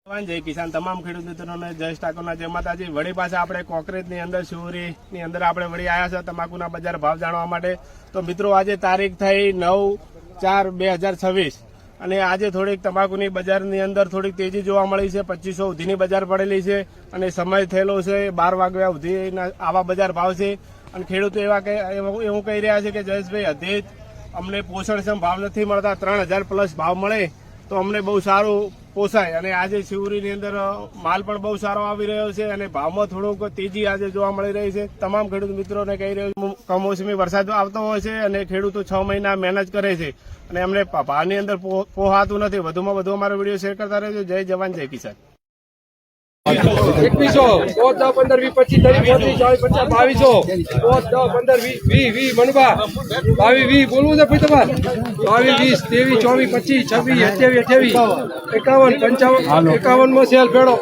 જય કિસાન તમામ ખેડૂત મિત્રોને જય ઠાકોરના જય માતાજી। વળી પાછા આપણે કોંકરેજની અંદર શિવરીની અંદર આપણે વળી આવ્યા છે તમાકુના બજાર ભાવ જાણવા માટે। તો મિત્રો આજે તારીખ થઈ 9/4/2026 અને આજે થોડીક તમાકુની બજારની અંદર થોડીક તેજી જોવા મળી છે। 2500 સુધીની બજાર પડેલી છે અને સમય થયેલો છે 12 વાગ્યા સુધીના આવા બજાર ભાવ છે। અને ખેડૂતો એવું કહી રહ્યા છે કે જયેશભાઈ હજી અમને પોષણક્ષમ ભાવ નથી મળતા, 3000 પ્લસ ભાવ મળે તો અમને બહુ સારું પોસાય। અને આજે શિવરીની અંદર માલ પણ બહુ સારો આવી રહ્યો છે અને ભાવમાં થોડુંક તેજી આજે જોવા મળી રહી છે। તમામ ખેડૂત મિત્રોને કહી રહ્યો છું, કમોસમી વરસાદ આવતો હોય છે અને ખેડૂતો 6 મહિના મહેનત કરે છે અને અમને ભાવની અંદર પોહાતું નથી। વધુમાં વધુ અમારો વિડીયો શેર કરતા રહેજો। જય જવાન જય કિસાન। 2100 5 10 15 20 25 30 40 50 2200 5 10 15 20 મનબા 22 20 બોલવું છે ભાઈ તમારે 22 20 23 24 25 26 27 28 51 55 51 માં સેલ ભેડો।